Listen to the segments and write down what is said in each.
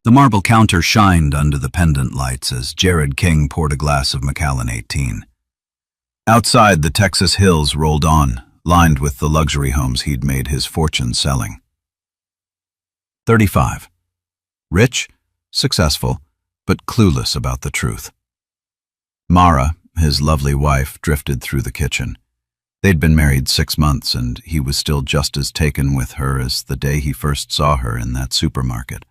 The marble counter shined under the pendant lights as Jared King poured a glass of Macallan 18. Outside, the Texas hills rolled on, lined with the luxury homes he'd made his fortune selling. 35. Rich, successful, but clueless about the truth. Mara, his lovely wife, drifted through the kitchen. They'd been married 6 months, and he was still just as taken with her as the day he first saw her in that supermarket,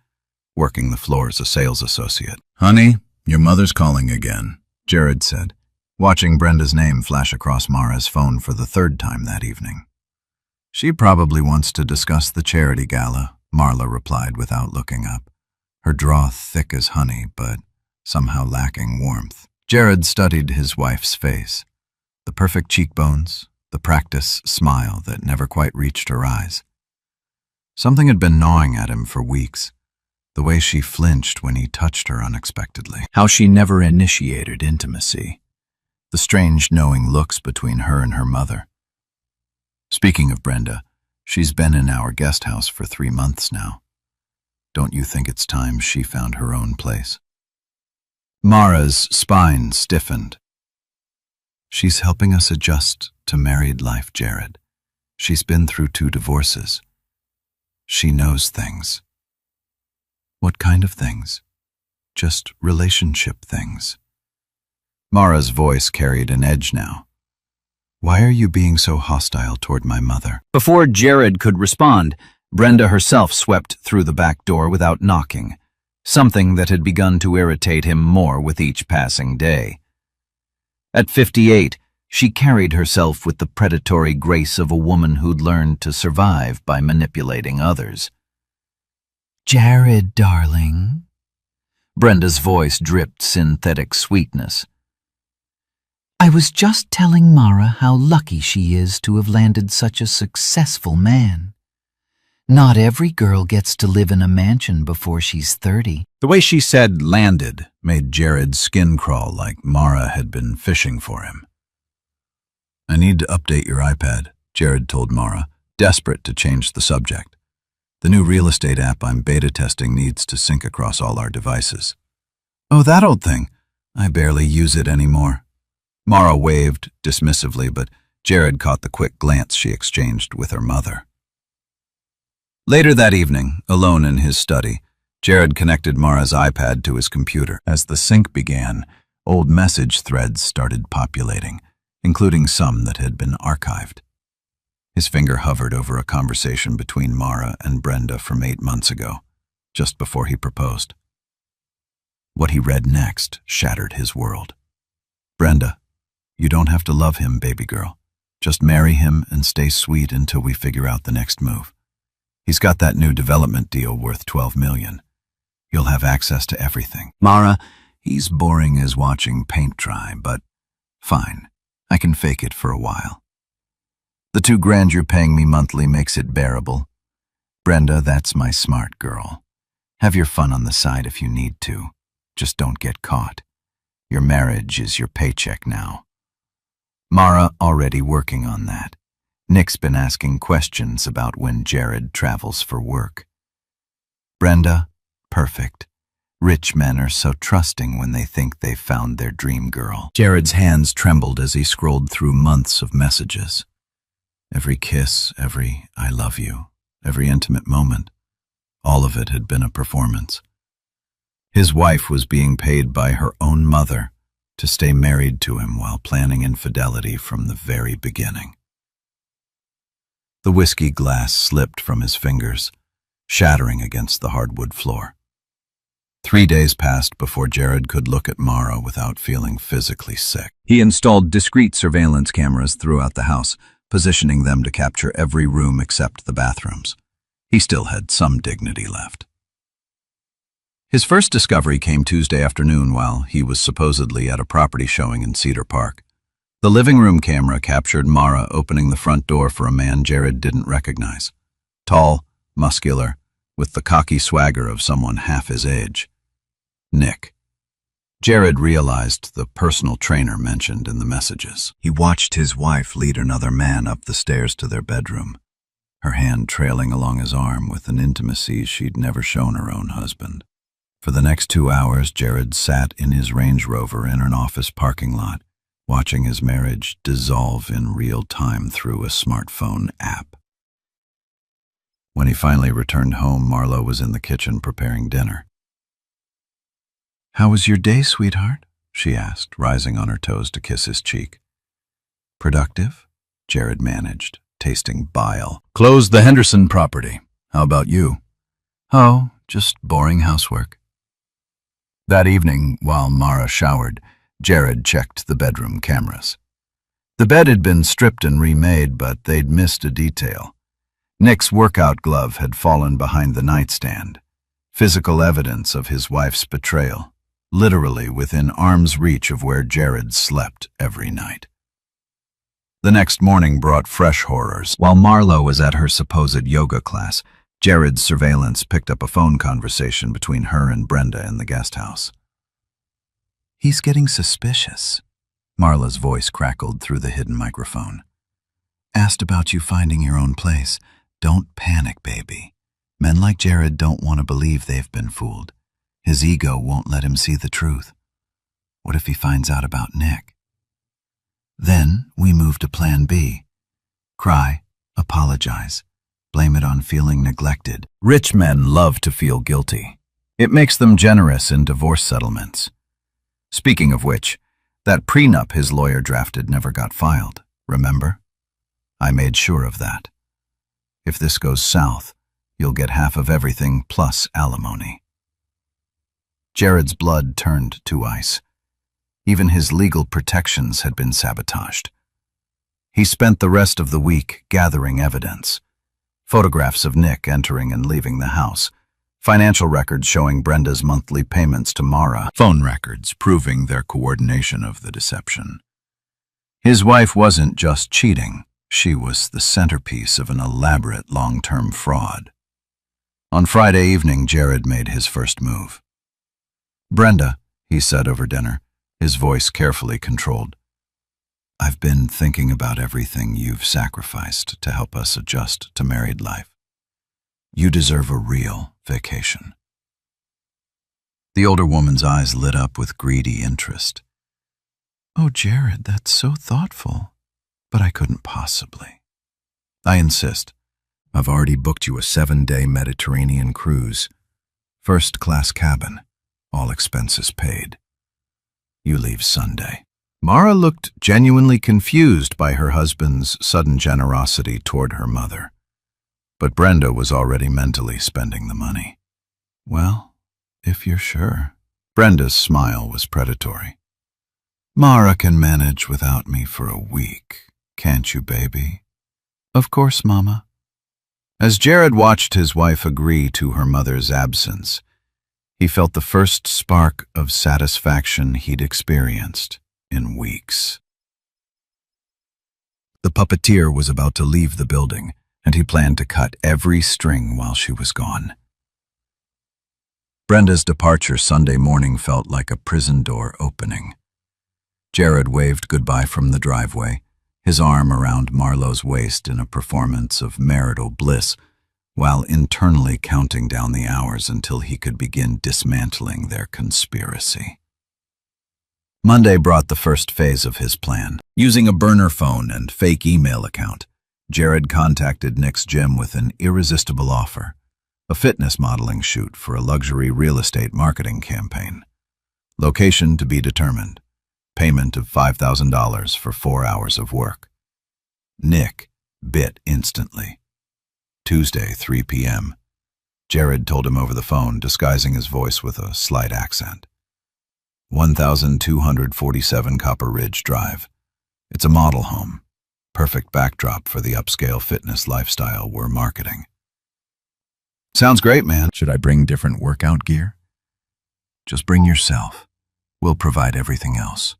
working the floor as a sales associate. "Honey, your mother's calling again," Jared said, watching Brenda's name flash across Mara's phone for the 3rd time that evening. "She probably wants to discuss the charity gala," Marla replied without looking up, her draw thick as honey, but somehow lacking warmth. Jared studied his wife's face, the perfect cheekbones, the practice smile that never quite reached her eyes. Something had been gnawing at him for weeks, the way she flinched when he touched her unexpectedly. How she never initiated intimacy. The strange knowing looks between her and her mother. Speaking of Brenda, she's been in our guest house for 3 months now. Don't you think it's time she found her own place? Mara's spine stiffened. "She's helping us adjust to married life, Jared. She's been through 2 divorces. She knows things." "What kind of things?" "Just relationship things." Mara's voice carried an edge now. "Why are you being so hostile toward my mother?" Before Jared could respond, Brenda herself swept through the back door without knocking, something that had begun to irritate him more with each passing day. At 58, she carried herself with the predatory grace of a woman who'd learned to survive by manipulating others. "Jared, darling." Brenda's voice dripped synthetic sweetness. "I was just telling Mara how lucky she is to have landed such a successful man. Not every girl gets to live in a mansion before she's 30. The way she said "landed" made Jared's skin crawl like Mara had been fishing for him. "I need to update your iPad," Jared told Mara, desperate to change the subject. "The new real estate app I'm beta testing needs to sync across all our devices." "Oh, that old thing. I barely use it anymore." Mara waved dismissively, but Jared caught the quick glance she exchanged with her mother. Later that evening, alone in his study, Jared connected Mara's iPad to his computer. As the sync began, old message threads started populating, including some that had been archived. His finger hovered over a conversation between Mara and Brenda from 8 months ago, just before he proposed. What he read next shattered his world. "Brenda, you don't have to love him, baby girl. Just marry him and stay sweet until we figure out the next move. He's got that new development deal worth $12 million. You'll have access to everything. Mara, he's boring as watching paint dry, but fine. I can fake it for a while. The $2,000 you're paying me monthly makes it bearable. Brenda, that's my smart girl. Have your fun on the side if you need to. Just don't get caught. Your marriage is your paycheck now." Mara already working on that. Nick's been asking questions about when Jared travels for work. Brenda, perfect. Rich men are so trusting when they think they've found their dream girl. Jared's hands trembled as he scrolled through months of messages. Every kiss, every "I love you," every intimate moment, all of it had been a performance. His wife was being paid by her own mother to stay married to him while planning infidelity from the very beginning. The whiskey glass slipped from his fingers, shattering against the hardwood floor. 3 days passed before Jared could look at Mara without feeling physically sick. He installed discreet surveillance cameras throughout the house, positioning them to capture every room except the bathrooms. He still had some dignity left. His first discovery came Tuesday afternoon while he was supposedly at a property showing in Cedar Park. The living room camera captured Mara opening the front door for a man Jared didn't recognize. Tall, muscular, with the cocky swagger of someone half his age. Nick. Jared realized the personal trainer mentioned in the messages. He watched his wife lead another man up the stairs to their bedroom, her hand trailing along his arm with an intimacy she'd never shown her own husband. For the next 2 hours, Jared sat in his Range Rover in an office parking lot, watching his marriage dissolve in real time through a smartphone app. When he finally returned home, Marlo was in the kitchen preparing dinner. "How was your day, sweetheart?" she asked, rising on her toes to kiss his cheek. "Productive?" Jared managed, tasting bile. "Closed the Henderson property. How about you?" "Oh, just boring housework." That evening, while Mara showered, Jared checked the bedroom cameras. The bed had been stripped and remade, but they'd missed a detail. Nick's workout glove had fallen behind the nightstand, physical evidence of his wife's betrayal, literally within arm's reach of where Jared slept every night. The next morning brought fresh horrors. While Marlo was at her supposed yoga class, Jared's surveillance picked up a phone conversation between her and Brenda in the guest house. "He's getting suspicious," Marla's voice crackled through the hidden microphone. "Asked about you finding your own place. Don't panic, baby. Men like Jared don't want to believe they've been fooled. His ego won't let him see the truth. What if he finds out about Nick?" Then we move to plan B. Cry, apologize, blame it on feeling neglected. Rich men love to feel guilty. It makes them generous in divorce settlements. Speaking of which, that prenup his lawyer drafted never got filed, remember? I made sure of that. If this goes south, you'll get half of everything plus alimony. Jared's blood turned to ice. Even his legal protections had been sabotaged. He spent the rest of the week gathering evidence. Photographs of Nick entering and leaving the house, financial records showing Brenda's monthly payments to Mara, phone records proving their coordination of the deception. His wife wasn't just cheating, she was the centerpiece of an elaborate long-term fraud. On Friday evening, Jared made his first move. "Brenda," he said over dinner, his voice carefully controlled, "I've been thinking about everything you've sacrificed to help us adjust to married life. You deserve a real vacation." The older woman's eyes lit up with greedy interest. "Oh, Jared, that's so thoughtful, but I couldn't possibly." "I insist. I've already booked you a 7-day Mediterranean cruise. First-class cabin, all expenses paid. You leave Sunday." Mara looked genuinely confused by her husband's sudden generosity toward her mother. But Brenda was already mentally spending the money. "Well, if you're sure." Brenda's smile was predatory. "Mara can manage without me for a week, can't you, baby?" "Of course, Mama." As Jared watched his wife agree to her mother's absence, he felt the first spark of satisfaction he'd experienced in weeks. The puppeteer was about to leave the building, and he planned to cut every string while she was gone. Brenda's departure Sunday morning felt like a prison door opening. Jared waved goodbye from the driveway, his arm around Marlo's waist in a performance of marital bliss, while internally counting down the hours until he could begin dismantling their conspiracy. Monday brought the first phase of his plan. Using a burner phone and fake email account, Jared contacted Nick's gym with an irresistible offer, a fitness modeling shoot for a luxury real estate marketing campaign. Location to be determined. Payment of $5,000 for 4 hours of work. Nick bit instantly. Tuesday, 3 p.m. Jared told him over the phone, disguising his voice with a slight accent. 1247 Copper Ridge Drive. It's a model home. Perfect backdrop for the upscale fitness lifestyle we're marketing. Sounds great, man. Should I bring different workout gear? Just bring yourself. We'll provide everything else.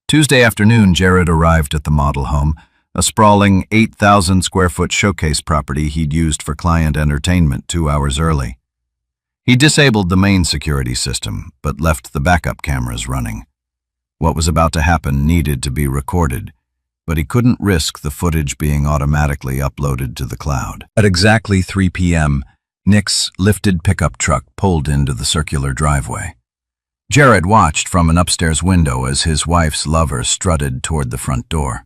Tuesday afternoon, Jared arrived at the model home, a sprawling 8,000-square-foot showcase property he'd used for client entertainment 2 hours early. He disabled the main security system, but left the backup cameras running. What was about to happen needed to be recorded, but he couldn't risk the footage being automatically uploaded to the cloud. At exactly 3 p.m., Nick's lifted pickup truck pulled into the circular driveway. Jared watched from an upstairs window as his wife's lover strutted toward the front door.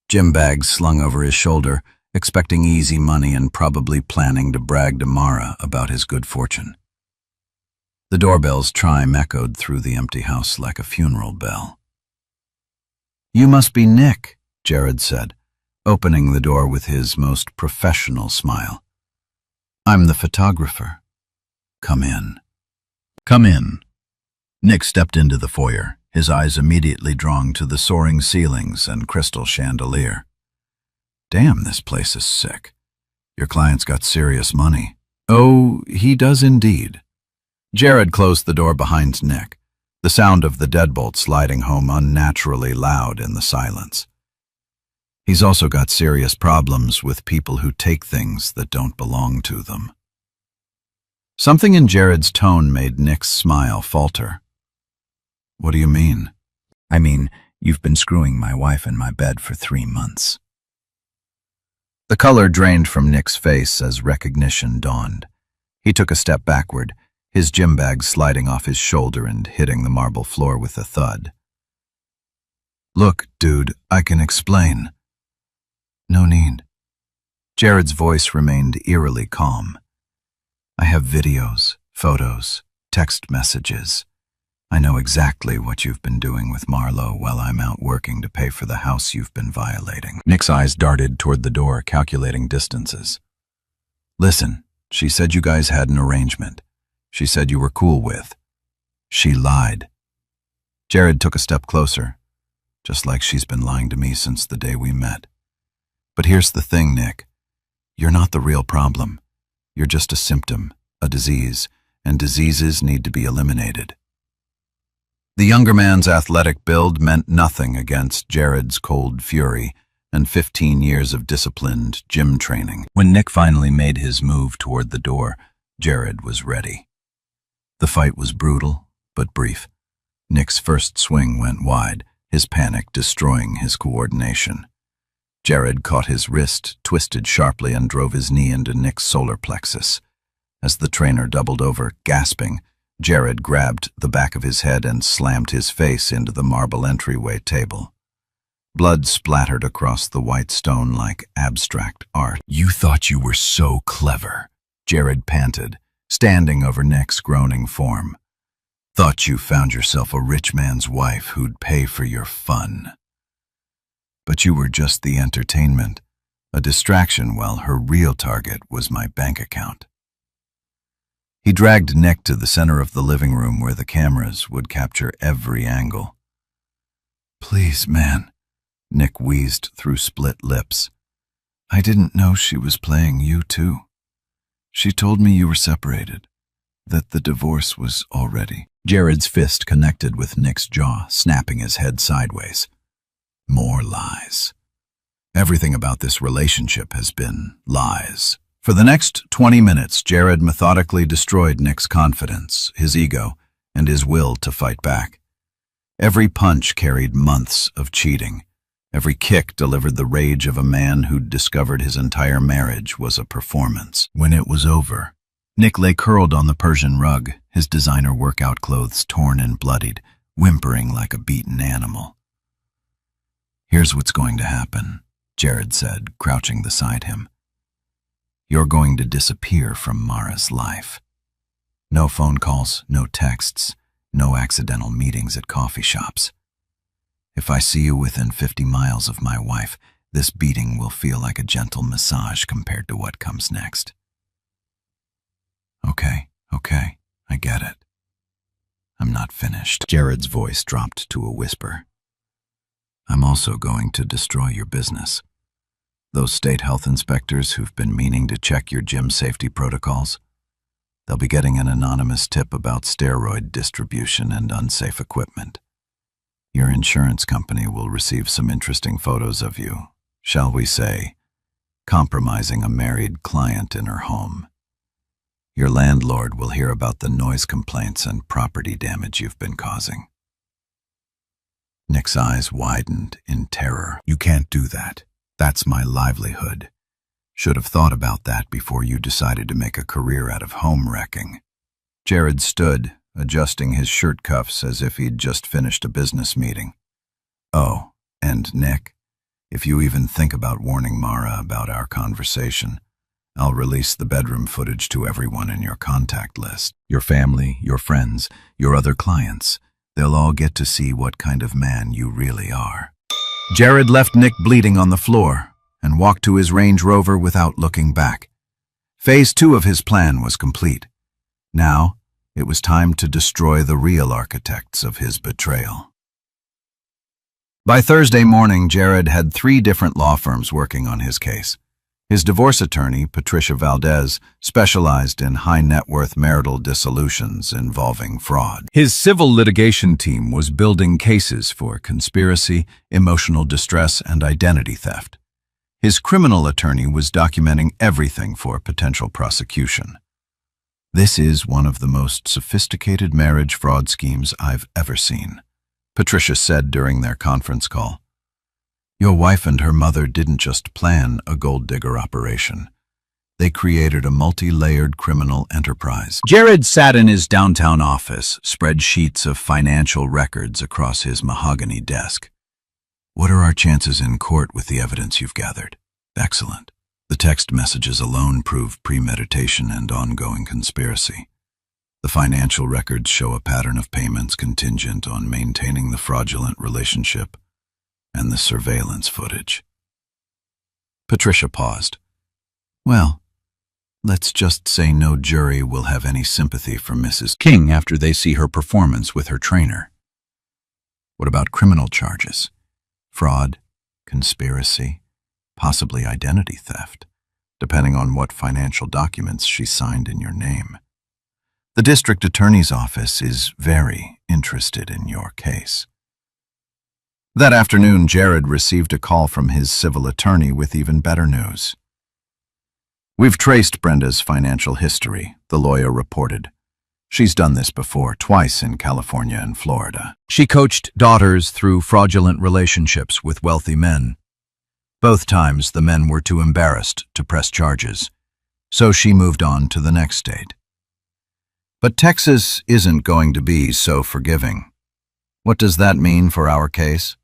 Gym bags slung over his shoulder, expecting easy money and probably planning to brag to Mara about his good fortune. The doorbell's chime echoed through the empty house like a funeral bell. "You must be Nick," Jared said, opening the door with his most professional smile. "I'm the photographer. Come in." "Come in." Nick stepped into the foyer, his eyes immediately drawn to the soaring ceilings and crystal chandelier. "Damn, this place is sick. Your client's got serious money." "Oh, he does indeed." Jared closed the door behind Nick, the sound of the deadbolt sliding home unnaturally loud in the silence. "He's also got serious problems with people who take things that don't belong to them." Something in Jared's tone made Nick's smile falter. "What do you mean?" "I mean, you've been screwing my wife in my bed for 3 months. The color drained from Nick's face as recognition dawned. He took a step backward, his gym bag sliding off his shoulder and hitting the marble floor with a thud. "Look, dude, I can explain." "No need." Jared's voice remained eerily calm. "I have videos, photos, text messages. I know exactly what you've been doing with Marlo while I'm out working to pay for the house you've been violating." Nick's eyes darted toward the door, calculating distances. "Listen, she said you guys had an arrangement. She said you were cool with. She lied." Jared took a step closer, just like she's been lying to me since the day we met. "But here's the thing, Nick. You're not the real problem. You're just a symptom, a disease, and diseases need to be eliminated." The younger man's athletic build meant nothing against Jared's cold fury and 15 years of disciplined gym training. When Nick finally made his move toward the door, Jared was ready. The fight was brutal, but brief. Nick's first swing went wide, his panic destroying his coordination. Jared caught his wrist, twisted sharply, and drove his knee into Nick's solar plexus. As the trainer doubled over, gasping, Jared grabbed the back of his head and slammed his face into the marble entryway table. Blood splattered across the white stone like abstract art. "You thought you were so clever," Jared panted, standing over Nick's groaning form. "Thought you found yourself a rich man's wife who'd pay for your fun. But you were just the entertainment, a distraction while her real target was my bank account." He dragged Nick to the center of the living room where the cameras would capture every angle. "Please, man," Nick wheezed through split lips. "I didn't know she was playing you too. She told me you were separated, that the divorce was already." Jared's fist connected with Nick's jaw, snapping his head sideways. "More lies. Everything about this relationship has been lies." For the next 20 minutes, Jared methodically destroyed Nick's confidence, his ego, and his will to fight back. Every punch carried months of cheating. Every kick delivered the rage of a man who'd discovered his entire marriage was a performance. When it was over, Nick lay curled on the Persian rug, his designer workout clothes torn and bloodied, whimpering like a beaten animal. "Here's what's going to happen," Jared said, crouching beside him. "You're going to disappear from Mara's life. No phone calls, no texts, no accidental meetings at coffee shops. If I see you within 50 miles of my wife, this beating will feel like a gentle massage compared to what comes next." Okay, I get it. I'm not finished." Jared's voice dropped to a whisper. "I'm also going to destroy your business. Those state health inspectors who've been meaning to check your gym safety protocols, they'll be getting an anonymous tip about steroid distribution and unsafe equipment. Your insurance company will receive some interesting photos of you, shall we say, compromising a married client in her home. Your landlord will hear about the noise complaints and property damage you've been causing." Nick's eyes widened in terror. "You can't do that. That's my livelihood. Should have thought about that before you decided to make a career out of home wrecking. Jared stood, adjusting his shirt cuffs as if he'd just finished a business meeting. Oh, and Nick, if you even think about warning Mara about our conversation, I'll release the bedroom footage to everyone in your contact list. Your family, your friends, your other clients. They'll all get to see what kind of man you really are. Jared left Nick bleeding on the floor and walked to his Range Rover without looking back. Phase 2 of his plan was complete. Now, it was time to destroy the real architects of his betrayal. By Thursday morning, Jared had 3 different law firms working on his case. His divorce attorney, Patricia Valdez, specialized in high-net-worth marital dissolutions involving fraud. His civil litigation team was building cases for conspiracy, emotional distress, and identity theft. His criminal attorney was documenting everything for potential prosecution. This is one of the most sophisticated marriage fraud schemes I've ever seen, Patricia said during their conference call. Your wife and her mother didn't just plan a gold digger operation. They created a multi-layered criminal enterprise. Jared sat in his downtown office, spread sheets of financial records across his mahogany desk. What are our chances in court with the evidence you've gathered? Excellent. The text messages alone prove premeditation and ongoing conspiracy. The financial records show a pattern of payments contingent on maintaining the fraudulent relationship, and the surveillance footage. Patricia paused. Well, let's just say no jury will have any sympathy for Mrs. King after they see her performance with her trainer. What about criminal charges? Fraud, conspiracy, possibly identity theft, depending on what financial documents she signed in your name. The district attorney's office is very interested in your case. That afternoon, Jared received a call from his civil attorney with even better news. We've traced Brenda's financial history, the lawyer reported. She's done this before, twice in California and Florida. She coached daughters through fraudulent relationships with wealthy men. Both times, the men were too embarrassed to press charges, so she moved on to the next state. But Texas isn't going to be so forgiving. What does that mean for our case?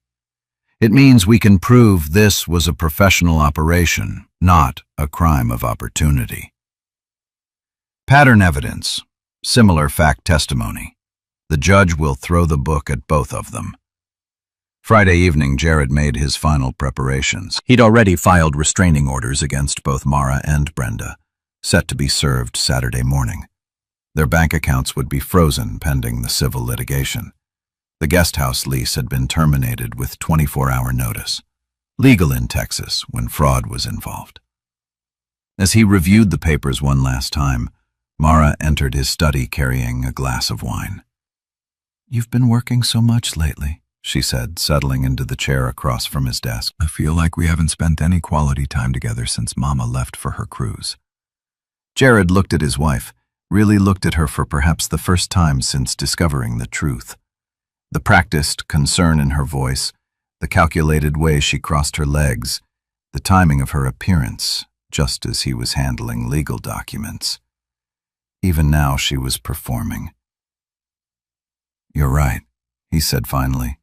It means we can prove this was a professional operation, not a crime of opportunity. Pattern evidence, similar fact testimony. The judge will throw the book at both of them. Friday evening, Jared made his final preparations. He'd already filed restraining orders against both Mara and Brenda, set to be served Saturday morning. Their bank accounts would be frozen pending the civil litigation. The guest house lease had been terminated with 24-hour notice, legal in Texas when fraud was involved. As he reviewed the papers one last time, Mara entered his study carrying a glass of wine. You've been working so much lately, she said, settling into the chair across from his desk. I feel like we haven't spent any quality time together since Mama left for her cruise. Jared looked at his wife, really looked at her for perhaps the first time since discovering the truth. The practiced concern in her voice, the calculated way she crossed her legs, the timing of her appearance, just as he was handling legal documents. Even now she was performing. You're right, he said finally.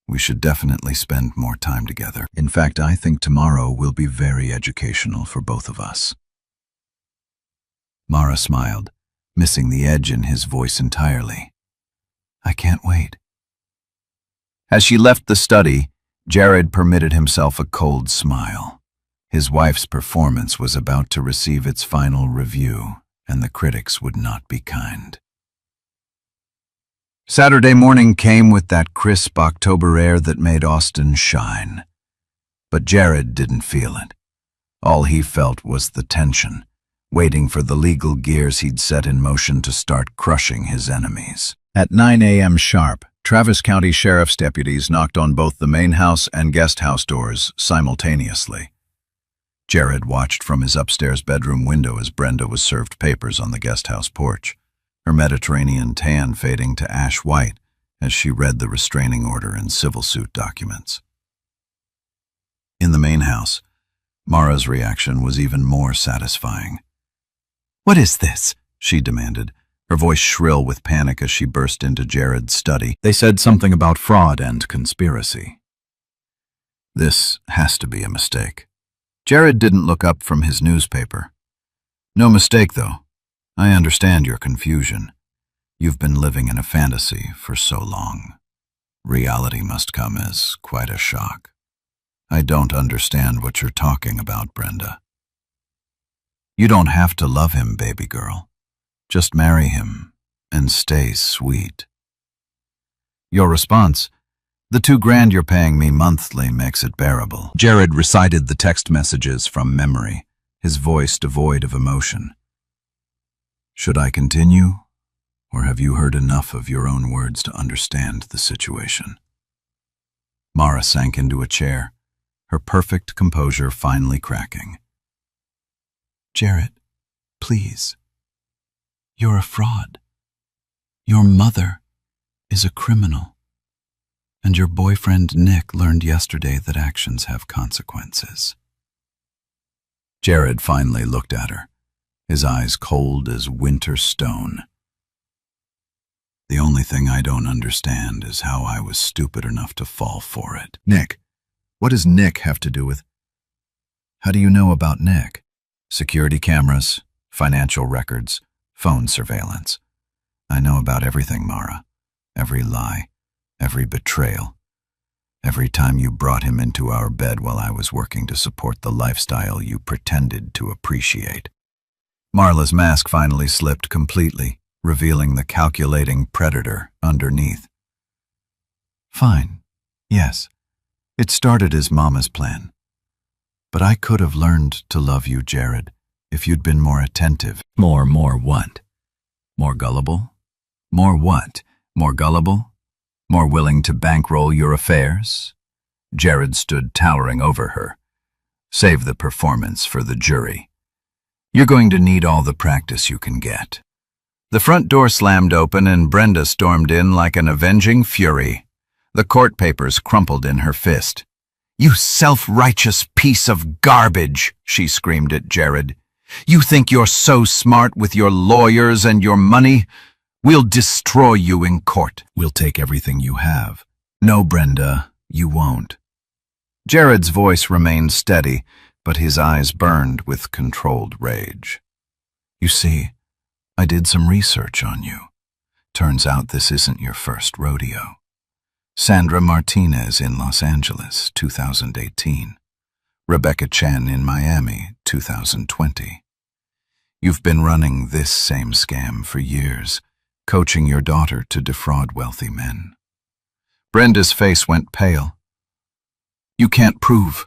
We should definitely spend more time together. In fact, I think tomorrow will be very educational for both of us. Mara smiled, missing the edge in his voice entirely. I can't wait. As she left the study, Jared permitted himself a cold smile. His wife's performance was about to receive its final review, and the critics would not be kind. Saturday morning came with that crisp October air that made Austin shine. But Jared didn't feel it. All he felt was the tension, waiting for the legal gears he'd set in motion to start crushing his enemies. At 9 a.m. sharp, Travis County Sheriff's deputies knocked on both the main house and guest house doors simultaneously. Jared watched from his upstairs bedroom window as Brenda was served papers on the guest house porch, her Mediterranean tan fading to ash white as she read the restraining order and civil suit documents. In the main house, Mara's reaction was even more satisfying. "What is this?" she demanded, her voice shrill with panic as she burst into Jared's study. They said something about fraud and conspiracy. This has to be a mistake. Jared didn't look up from his newspaper. No mistake, though. I understand your confusion. You've been living in a fantasy for so long. Reality must come as quite a shock. I don't understand what you're talking about, Brenda. You don't have to love him, baby girl. Just marry him and stay sweet. Your response, "The $2,000 you're paying me monthly makes it bearable." Jared recited the text messages from memory, his voice devoid of emotion. Should I continue, or have you heard enough of your own words to understand the situation? Mara sank into a chair, her perfect composure finally cracking. "Jared, please. You're a fraud. Your mother is a criminal. And your boyfriend Nick learned yesterday that actions have consequences." Jared finally looked at her, his eyes cold as winter stone. "The only thing I don't understand is how I was stupid enough to fall for it." "Nick? What does Nick have to do with—" "How do you know about Nick?" "Security cameras, financial records, phone surveillance. I know about everything, Mara. Every lie, every betrayal. Every time you brought him into our bed while I was working to support the lifestyle you pretended to appreciate." Marla's mask finally slipped completely, revealing the calculating predator underneath. "Fine. Yes. It started as Mama's plan. But I could have learned to love you, Jared, if you'd been more attentive." More what? More gullible? More what? More gullible? More willing to bankroll your affairs? Jared stood towering over her. "Save the performance for the jury. You're going to need all the practice you can get." The front door slammed open and Brenda stormed in like an avenging fury. The court papers crumpled in her fist. "You self-righteous piece of garbage," she screamed at Jared. "You think you're so smart with your lawyers and your money? We'll destroy you in court." "We'll take everything you have." "No, Brenda, you won't." Jared's voice remained steady, but his eyes burned with controlled rage. "You see, I did some research on you. Turns out this isn't your first rodeo. Sandra Martinez in Los Angeles, 2018. Rebecca Chen in Miami, 2020. You've been running this same scam for years, coaching your daughter to defraud wealthy men." Brenda's face went pale. "You can't prove."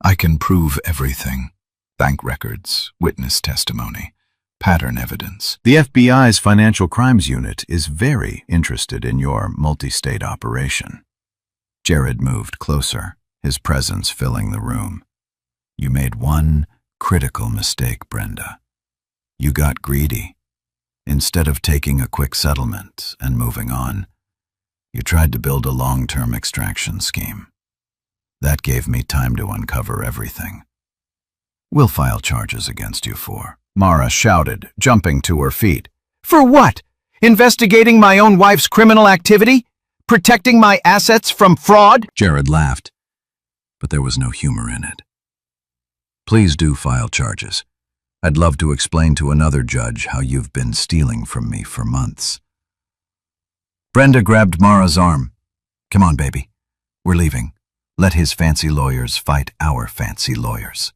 "I can prove everything. Bank records, witness testimony, pattern evidence. The FBI's Financial Crimes Unit is very interested in your multi-state operation." Jared moved closer, his presence filling the room. "You made one critical mistake, Brenda. You got greedy. Instead of taking a quick settlement and moving on, you tried to build a long-term extraction scheme. That gave me time to uncover everything. We'll file charges against you for—" Mara shouted, jumping to her feet. "For what? Investigating my own wife's criminal activity? Protecting my assets from fraud?" Jared laughed, but there was no humor in it. "Please do file charges. I'd love to explain to another judge how you've been stealing from me for months." Brenda grabbed Mara's arm. "Come on, baby. We're leaving. Let his fancy lawyers fight our fancy lawyers.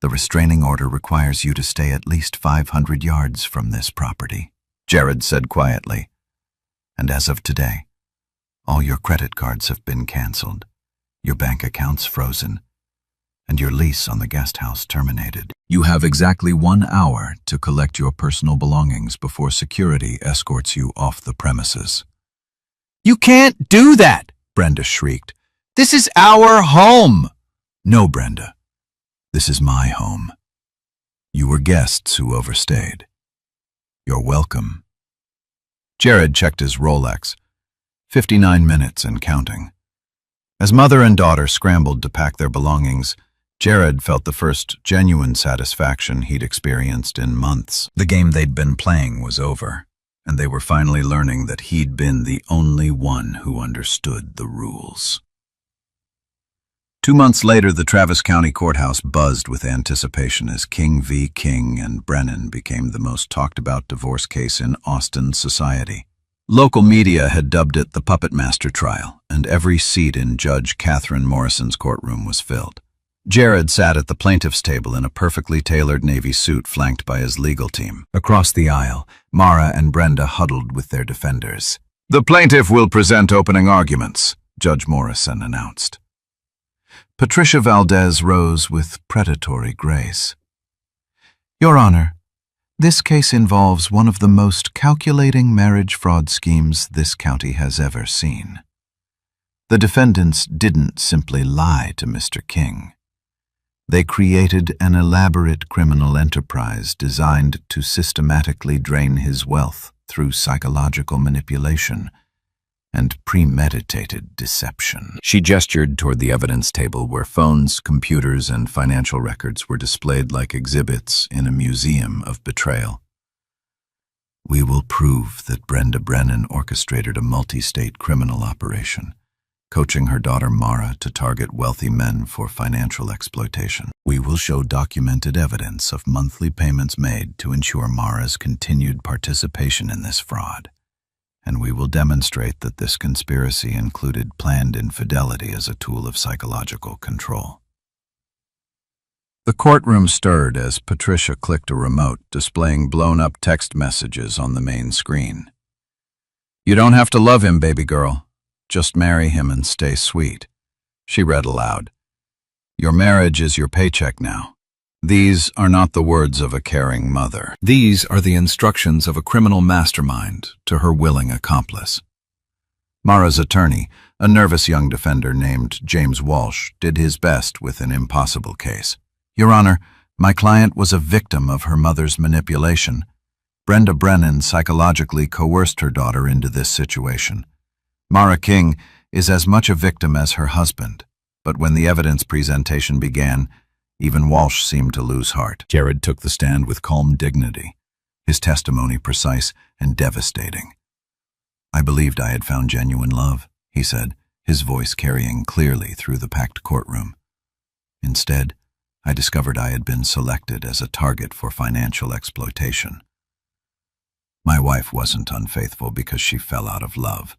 The restraining order requires you to stay at least 500 yards from this property," Jared said quietly. "And as of today, all your credit cards have been canceled, your bank accounts frozen, and your lease on the guest house terminated. You have exactly 1 hour to collect your personal belongings before security escorts you off the premises." "You can't do that," Brenda shrieked. "This is our home." "No, Brenda. This is my home. You were guests who overstayed. You're welcome." Jared checked his Rolex. 59 minutes and counting. As mother and daughter scrambled to pack their belongings, Jared felt the first genuine satisfaction he'd experienced in months. The game they'd been playing was over, and they were finally learning that he'd been the only one who understood the rules. 2 months later, the Travis County Courthouse buzzed with anticipation as King v. King and Brennan became the most talked-about divorce case in Austin society. Local media had dubbed it the Puppet Master trial, and every seat in Judge Catherine Morrison's courtroom was filled. Jared sat at the plaintiff's table in a perfectly tailored navy suit flanked by his legal team. Across the aisle, Mara and Brenda huddled with their defenders. "The plaintiff will present opening arguments," Judge Morrison announced. Patricia Valdez rose with predatory grace. "Your Honor, this case involves one of the most calculating marriage fraud schemes this county has ever seen. The defendants didn't simply lie to Mr. King. They created an elaborate criminal enterprise designed to systematically drain his wealth through psychological manipulation and premeditated deception." She gestured toward the evidence table where phones, computers, and financial records were displayed like exhibits in a museum of betrayal. "We will prove that Brenda Brennan orchestrated a multi-state criminal operation, coaching her daughter Mara to target wealthy men for financial exploitation. We will show documented evidence of monthly payments made to ensure Mara's continued participation in this fraud. And we will demonstrate that this conspiracy included planned infidelity as a tool of psychological control." The courtroom stirred as Patricia clicked a remote, displaying blown-up text messages on the main screen. "You don't have to love him, baby girl. Just marry him and stay sweet," she read aloud. "Your marriage is your paycheck now. These are not the words of a caring mother. These are the instructions of a criminal mastermind to her willing accomplice." Mara's attorney, a nervous young defender named James Walsh, did his best with an impossible case. "Your Honor, my client was a victim of her mother's manipulation. Brenda Brennan psychologically coerced her daughter into this situation. Mara King is as much a victim as her husband, but when the evidence presentation began, even Walsh seemed to lose heart." Jared took the stand with calm dignity, his testimony precise and devastating. "I believed I had found genuine love," he said, his voice carrying clearly through the packed courtroom. "Instead, I discovered I had been selected as a target for financial exploitation. My wife wasn't unfaithful because she fell out of love.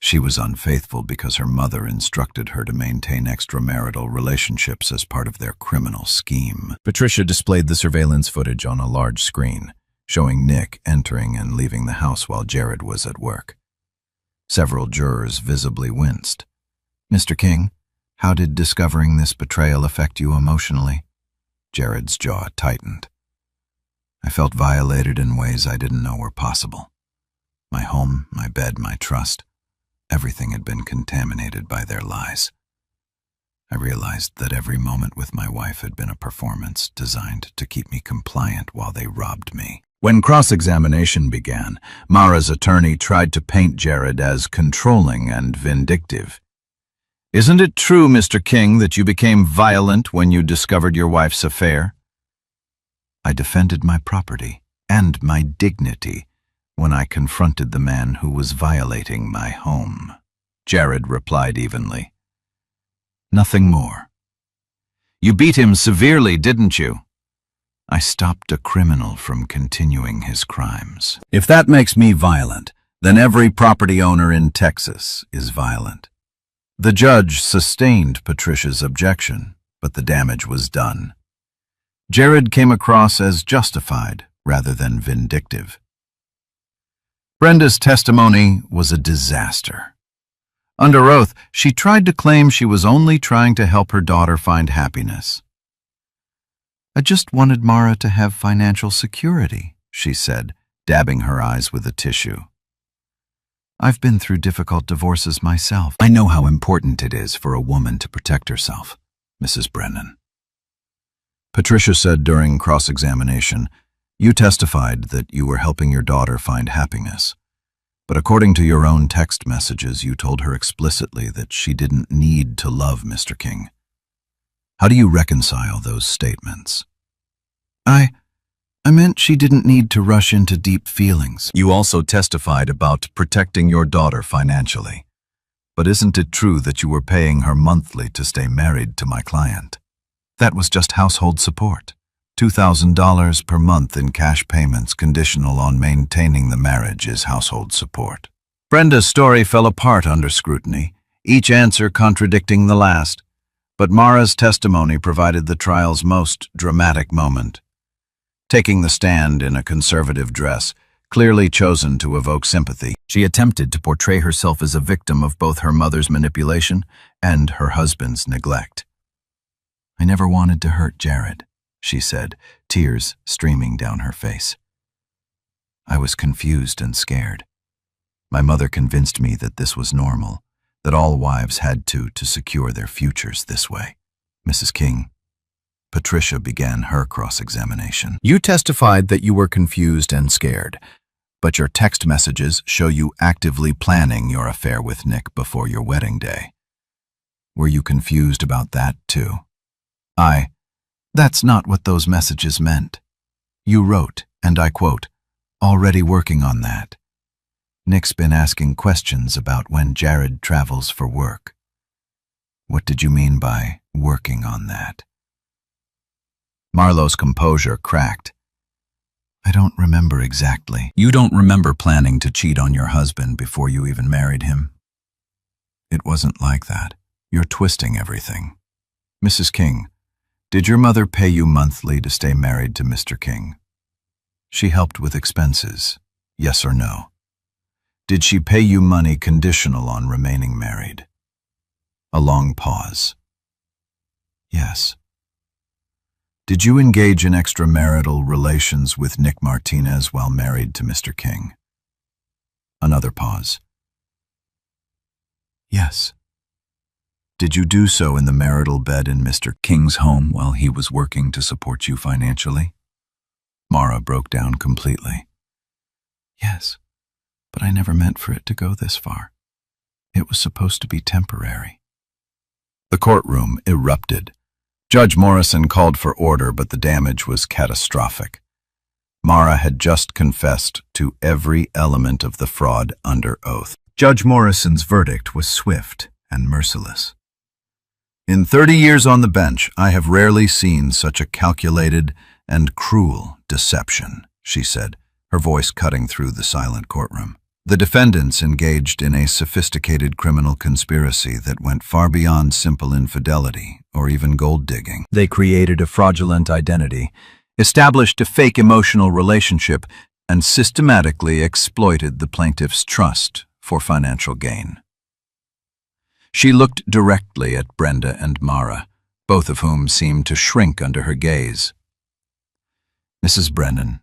She was unfaithful because her mother instructed her to maintain extramarital relationships as part of their criminal scheme." Patricia displayed the surveillance footage on a large screen, showing Nick entering and leaving the house while Jared was at work. Several jurors visibly winced. "Mr. King, how did discovering this betrayal affect you emotionally?" Jared's jaw tightened. "I felt violated in ways I didn't know were possible. My home, my bed, my trust. Everything had been contaminated by their lies. I realized that every moment with my wife had been a performance designed to keep me compliant while they robbed me." When cross-examination began, Mara's attorney tried to paint Jared as controlling and vindictive. "Isn't it true, Mr. King, that you became violent when you discovered your wife's affair?" "I defended my property and my dignity when I confronted the man who was violating my home," Jared replied evenly. "Nothing more." "You beat him severely, didn't you?" "I stopped a criminal from continuing his crimes." "If that makes me violent, then every property owner in Texas is violent." The judge sustained Patricia's objection, but the damage was done. Jared came across as justified rather than vindictive. Brenda's testimony was a disaster. Under oath, she tried to claim she was only trying to help her daughter find happiness. "I just wanted Mara to have financial security," she said, dabbing her eyes with a tissue. "I've been through difficult divorces myself. I know how important it is for a woman to protect herself, Mrs. Brennan." Patricia said during cross-examination, "You testified that you were helping your daughter find happiness. But according to your own text messages, you told her explicitly that she didn't need to love Mr. King. How do you reconcile those statements? I meant she didn't need to rush into deep feelings. You also testified about protecting your daughter financially. But isn't it true that you were paying her monthly to stay married to my client? That was just household support. $2,000 per month in cash payments conditional on maintaining the marriage is household support. Brenda's story fell apart under scrutiny, each answer contradicting the last. But Mara's testimony provided the trial's most dramatic moment. Taking the stand in a conservative dress, clearly chosen to evoke sympathy, she attempted to portray herself as a victim of both her mother's manipulation and her husband's neglect. "I never wanted to hurt Jared," she said, tears streaming down her face. "I was confused and scared. My mother convinced me that this was normal, that all wives had to secure their futures this way." Mrs. King. Patricia began her cross-examination. "You testified that you were confused and scared, but your text messages show you actively planning your affair with Nick before your wedding day. Were you confused about that too?" That's not what those messages meant. You wrote, and I quote, "Already working on that. Nick's been asking questions about when Jared travels for work." What did you mean by working on that? Marlowe's composure cracked. "I don't remember exactly." You don't remember planning to cheat on your husband before you even married him? It wasn't like that. You're twisting everything. Mrs. King, did your mother pay you monthly to stay married to Mr. King? She helped with expenses, yes or no? Did she pay you money conditional on remaining married? A long pause. Yes. Did you engage in extramarital relations with Nick Martinez while married to Mr. King? Another pause. Yes. Did you do so in the marital bed in Mr. King's home while he was working to support you financially? Mara broke down completely. Yes, but I never meant for it to go this far. It was supposed to be temporary. The courtroom erupted. Judge Morrison called for order, but the damage was catastrophic. Mara had just confessed to every element of the fraud under oath. Judge Morrison's verdict was swift and merciless. "In 30 years on the bench, I have rarely seen such a calculated and cruel deception," she said, her voice cutting through the silent courtroom. The defendants engaged in a sophisticated criminal conspiracy that went far beyond simple infidelity or even gold digging. They created a fraudulent identity, established a fake emotional relationship, and systematically exploited the plaintiff's trust for financial gain. She looked directly at Brenda and Mara, both of whom seemed to shrink under her gaze. "Mrs. Brennan,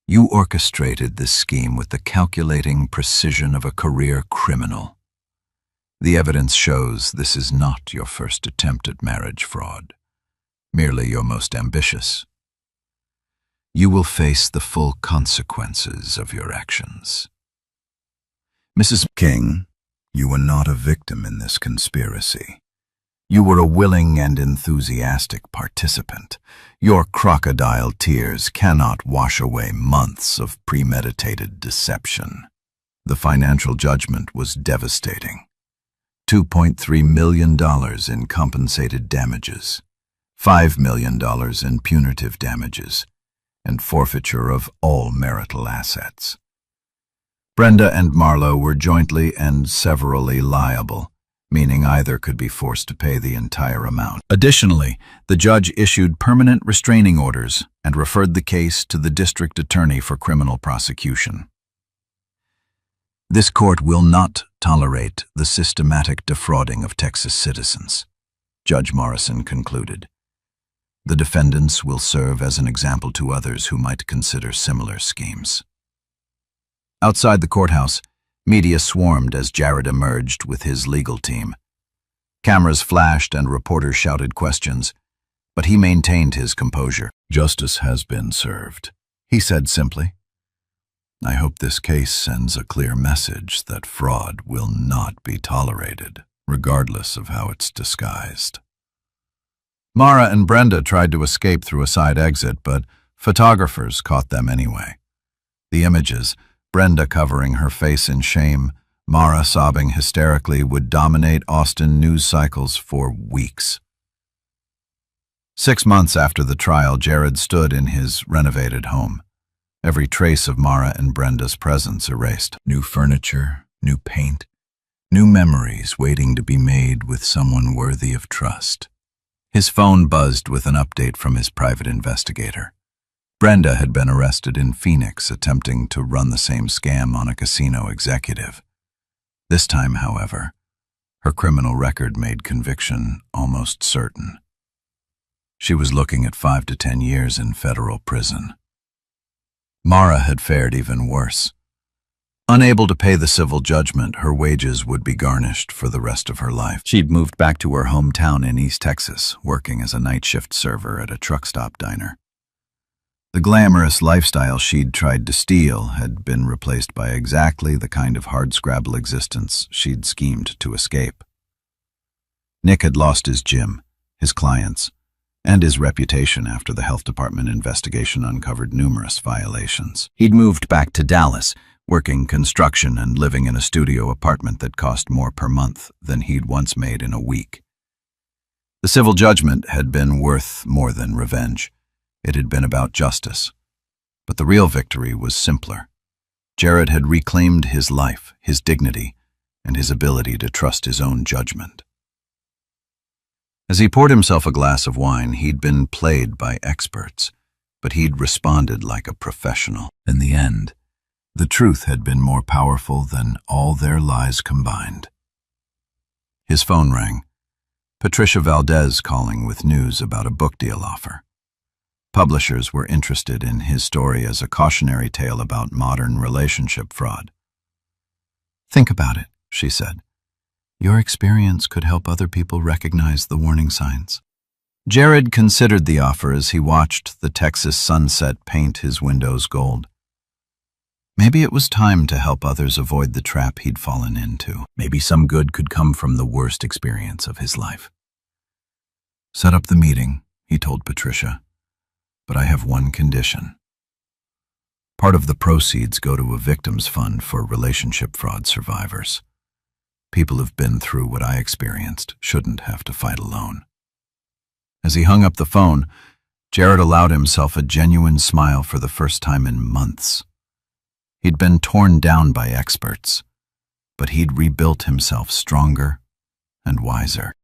you orchestrated this scheme with the calculating precision of a career criminal. The evidence shows this is not your first attempt at marriage fraud, merely your most ambitious. You will face the full consequences of your actions." Mrs. King, you were not a victim in this conspiracy. You were a willing and enthusiastic participant. Your crocodile tears cannot wash away months of premeditated deception. The financial judgment was devastating. $2.3 million in compensated damages, $5 million in punitive damages, and forfeiture of all marital assets. Brenda and Marlowe were jointly and severally liable, meaning either could be forced to pay the entire amount. Additionally, the judge issued permanent restraining orders and referred the case to the district attorney for criminal prosecution. This court will not tolerate the systematic defrauding of Texas citizens, Judge Morrison concluded. The defendants will serve as an example to others who might consider similar schemes. Outside the courthouse, media swarmed as Jared emerged with his legal team. Cameras flashed and reporters shouted questions, but he maintained his composure. "Justice has been served," he said simply. "I hope this case sends a clear message that fraud will not be tolerated, regardless of how it's disguised." Mara and Brenda tried to escape through a side exit, but photographers caught them anyway. The images, Brenda covering her face in shame, Mara sobbing hysterically, would dominate Austin news cycles for weeks. 6 months after the trial, Jared stood in his renovated home, every trace of Mara and Brenda's presence erased. New furniture, new paint, new memories waiting to be made with someone worthy of trust. His phone buzzed with an update from his private investigator. Brenda had been arrested in Phoenix attempting to run the same scam on a casino executive. This time, however, her criminal record made conviction almost certain. She was looking at 5 to 10 years in federal prison. Mara had fared even worse. Unable to pay the civil judgment, her wages would be garnished for the rest of her life. She'd moved back to her hometown in East Texas, working as a night shift server at a truck stop diner. The glamorous lifestyle she'd tried to steal had been replaced by exactly the kind of hardscrabble existence she'd schemed to escape. Nick had lost his gym, his clients, and his reputation after the health department investigation uncovered numerous violations. He'd moved back to Dallas, working construction and living in a studio apartment that cost more per month than he'd once made in a week. The civil judgment had been worth more than revenge. It had been about justice. But the real victory was simpler. Jared had reclaimed his life, his dignity, and his ability to trust his own judgment. As he poured himself a glass of wine, he'd been played by experts, but he'd responded like a professional. In the end, the truth had been more powerful than all their lies combined. His phone rang. Patricia Valdez calling with news about a book deal offer. Publishers were interested in his story as a cautionary tale about modern relationship fraud. "Think about it," she said. "Your experience could help other people recognize the warning signs." Jared considered the offer as he watched the Texas sunset paint his windows gold. Maybe it was time to help others avoid the trap he'd fallen into. Maybe some good could come from the worst experience of his life. "Set up the meeting," he told Patricia, "but I have one condition. Part of the proceeds go to a victims fund for relationship fraud survivors. People who've been through what I experienced shouldn't have to fight alone." As he hung up the phone, Jared allowed himself a genuine smile for the first time in months. He'd been torn down by experts, but he'd rebuilt himself stronger and wiser.